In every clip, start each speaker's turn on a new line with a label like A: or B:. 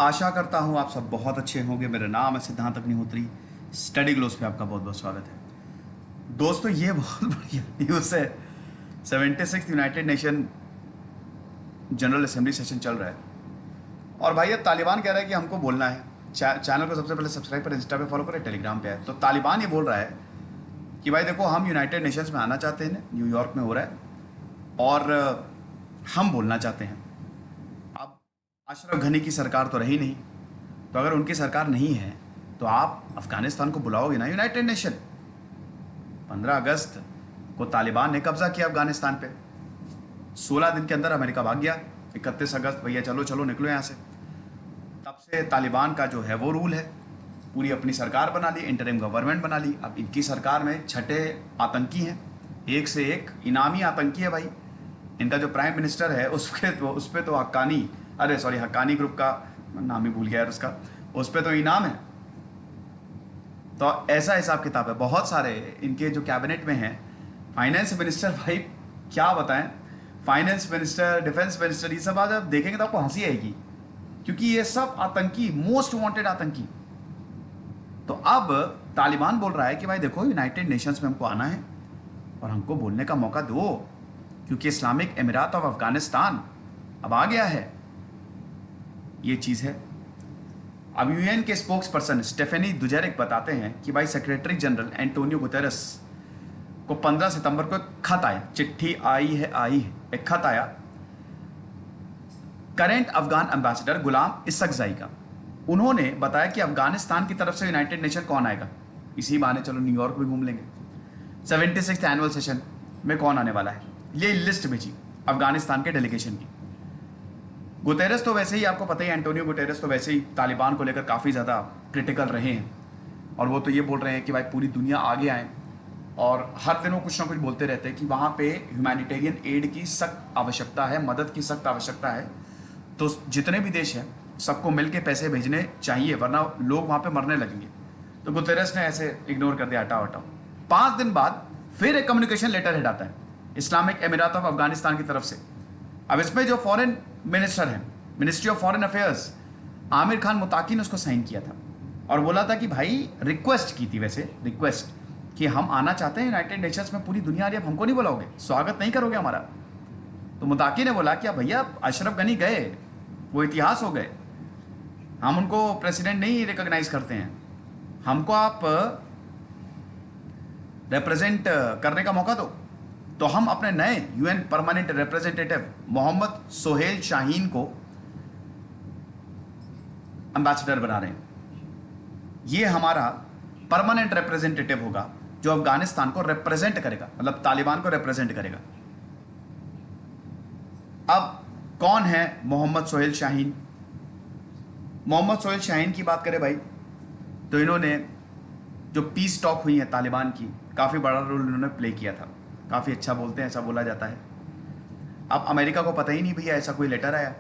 A: आशा करता हूँ आप सब बहुत अच्छे होंगे। मेरा नाम है सिद्धांत अग्निहोत्री। स्टडी ग्लोस पे आपका बहुत बहुत स्वागत है। दोस्तों, ये बहुत बढ़िया न्यूज़ है। 76 United nation general assembly session चल रहा है और भाई अब तालिबान कह रहा है कि हमको बोलना है। चैनल को सबसे पहले सब्सक्राइब करें, इंस्टा पे फॉलो करें, टेलीग्राम पे है। तो तालिबान ये बोल रहा है कि भाई देखो, हम यूनाइटेड नेशंस में आना चाहते हैं, न्यूयॉर्क में हो रहा है और हम बोलना चाहते हैं। अब अशरफ घनी की सरकार तो रही नहीं, तो अगर उनकी सरकार नहीं है तो आप अफगानिस्तान को बुलाओगे ना यूनाइटेड नेशन। 15 अगस्त को तालिबान ने कब्जा किया अफगानिस्तान पे। 16 दिन के अंदर अमेरिका भाग गया। 31 अगस्त भैया चलो चलो निकलो यहाँ से। तब से तालिबान का जो है वो रूल है, पूरी अपनी सरकार बना ली, इंटरिम गवर्नमेंट बना ली। अब इनकी सरकार में छठे आतंकी हैं, एक से एक इनामी आतंकी है भाई। इनका जो प्राइम मिनिस्टर है उस पे तो हक्कानी ग्रुप का नाम ही भूल गया यार उसका, उस पे तो इनाम है। तो ऐसा हिसाब किताब है। बहुत सारे इनके जो कैबिनेट में हैं, फाइनेंस मिनिस्टर, भाई क्या बताएं, फाइनेंस मिनिस्टर, डिफेंस मिनिस्टर, ये सब आज आप देखेंगे तो आपको हंसी आएगी, क्योंकि ये सब आतंकी, मोस्ट वांटेड आतंकी। तो अब तालिबान बोल रहा है कि भाई देखो, यूनाइटेड नेशंस में हमको आना है और हमको बोलने का मौका दो, क्योंकि इस्लामिक अमीरात ऑफ अफगानिस्तान अब आ गया है। ये चीज है। अब यूएन के स्पोक्स पर्सन स्टेफेनी दुजैरिक बताते हैं कि भाई सेक्रेटरी जनरल एंटोनियो गुतेरस को 15 सितंबर को खत आया, चिट्ठी आई है, एक खत आया करेंट अफगान एम्बेसडर गुलाम इसकजाई का। उन्होंने बताया कि अफगानिस्तान की तरफ से यूनाइटेड नेशन कौन आएगा, इसी बहाने चलो न्यूयॉर्क भी घूम लेंगे। 76th एनुअल सेशन में कौन आने वाला है, ये लिस्ट भेजी अफगानिस्तान के डेलीगेशन की। गुतेरस तो वैसे ही, आपको पता ही, एंटोनियो गुतेरस तो वैसे ही तालिबान को लेकर काफ़ी ज़्यादा क्रिटिकल रहे हैं और वो तो ये बोल रहे हैं कि भाई पूरी दुनिया आगे आए, और हर दिन वो कुछ ना कुछ बोलते रहते हैं कि वहाँ पे ह्यूमैनिटेरियन एड की सख्त आवश्यकता है, मदद की सख्त आवश्यकता है। तो जितने भी देश हैं सबको मिल के पैसे भेजने चाहिए, वरना लोग वहाँ पे मरने लगेंगे। तो गुतेरस ने ऐसे इग्नोर कर दिया, हटाओ हटाओ। 5 दिन बाद फिर एक कम्युनिकेशन लेटर हेड आता है इस्लामिक अमीरात ऑफ अफगानिस्तान की तरफ से। अब इसमें जो फॉरेन मिनिस्टर हैं, ministry of foreign affairs, Amir Khan Muttaqi ने उसको साइन किया था और बोला था कि भाई, रिक्वेस्ट की थी, वैसे रिक्वेस्ट कि हम आना चाहते हैं यूनाइटेड नेशंस में, पूरी दुनिया आ रही है, अब हमको नहीं बुलाओगे, स्वागत नहीं करोगे हमारा। तो मुताकी ने बोला कि अब भैया अशरफ गनी गए, वो इतिहास हो गए, हम उनको प्रेसिडेंट नहीं रिकॉग्नाइज करते हैं, हमको आप रिप्रेजेंट करने का मौका दो। तो हम अपने नए UN permanent representative Mohammad Sohail Shaheen को एम्बेसडर बना रहे हैं। ये हमारा परमानेंट रिप्रेजेंटेटिव होगा जो अफगानिस्तान को रिप्रेजेंट करेगा, मतलब तालिबान को रिप्रेजेंट करेगा। अब कौन है मोहम्मद सोहेल शाहीन? मोहम्मद सोहेल शाहीन की बात करें भाई, तो इन्होंने जो पीस टॉक हुई है तालिबान की, काफ़ी बड़ा रोल इन्होंने प्ले किया था। काफ़ी अच्छा बोलते हैं, ऐसा बोला जाता है। अब अमेरिका को पता ही नहीं भैया ऐसा कोई लेटर आया।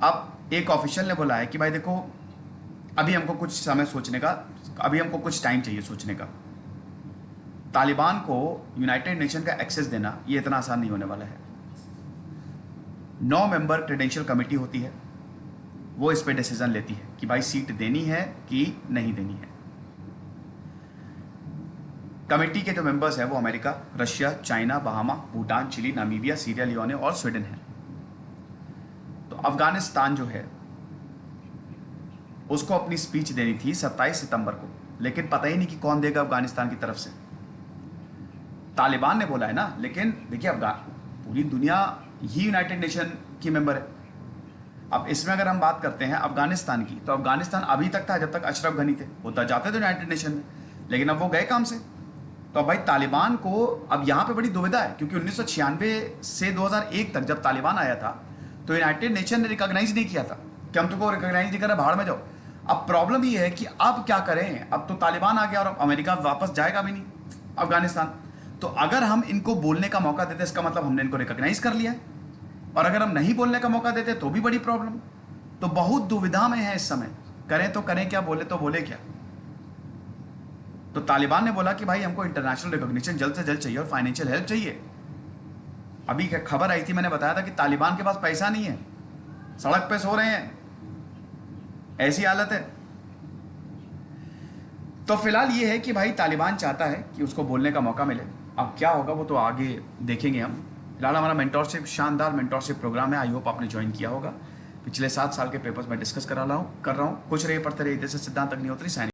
A: अब एक ऑफिशियल ने बोला है कि भाई देखो, अभी हमको कुछ समय सोचने का, अभी हमको कुछ टाइम चाहिए सोचने का। तालिबान को यूनाइटेड नेशन का एक्सेस देना ये इतना आसान नहीं होने वाला है। 9 मेंबर क्रेडेंशियल कमेटी होती है, वो इस पे डिसीजन लेती है कि भाई सीट देनी है कि नहीं देनी है। कमेटी के जो मेंबर्स हैं वो America, Russia, China, Bahama, Bhutan, Chile, Namibia, Sierra Leone और स्वीडन है। तो अफगानिस्तान जो है उसको अपनी स्पीच देनी थी 27 सितंबर को, लेकिन पता ही नहीं कि कौन देगा अफगानिस्तान की तरफ से। तालिबान ने बोला है ना, लेकिन देखिए पूरी दुनिया ही यूनाइटेड नेशन की मेंबर है। अब इसमें अगर हम बात करते हैं अफगानिस्तान की, तो अफगानिस्तान अभी तक था जब तक अशरफ घनी थे, होता जाते थे यूनाइटेड नेशन में, लेकिन अब वो गए काम से। तो अब भाई तालिबान को अब यहाँ पे बड़ी दुविधा है, क्योंकि 1996 से 2001 तक जब तालिबान आया था तो यूनाइटेड नेशन ने रिकॉग्नाइज नहीं किया था कि हम तुमको रिकॉग्नाइज नहीं कर रहे, भाड़ में जाओ। अब प्रॉब्लम ये है कि अब क्या करें, अब तो तालिबान आ गया और अब अमेरिका वापस जाएगा भी नहीं अफगानिस्तान। तो अगर हम इनको बोलने का मौका देते, इसका मतलब हमने इनको रिकॉग्नाइज कर लिया है, और अगर हम नहीं बोलने का मौका देते तो भी बड़ी प्रॉब्लम। तो बहुत दुविधा में है इस समय, करें तो करें क्या, बोले तो बोले क्या। तो तालिबान ने बोला कि भाई हमको इंटरनेशनल रिकॉग्निशन जल्द से जल्द चाहिए और फाइनेंशियल हेल्प चाहिए। अभी खबर आई थी, मैंने बताया था कि तालिबान के पास पैसा नहीं है, सड़क पे सो रहे हैं, ऐसी हालत है। तो फिलहाल ये है कि भाई तालिबान चाहता है कि उसको बोलने का मौका मिले। अब क्या होगा वो तो आगे देखेंगे हम। फिलहाल हमारा मेंटोरशिप, शानदार मेंटोरशिप प्रोग्राम है, आई होप आपने ज्वाइन किया होगा। पिछले 7 साल के पेपर्स मैं डिस्कस कर रहा हूँ। खुश रहिए, पढ़ते रहिए। जैसे सिद्धांत अग्निहोत्री साइनिंग।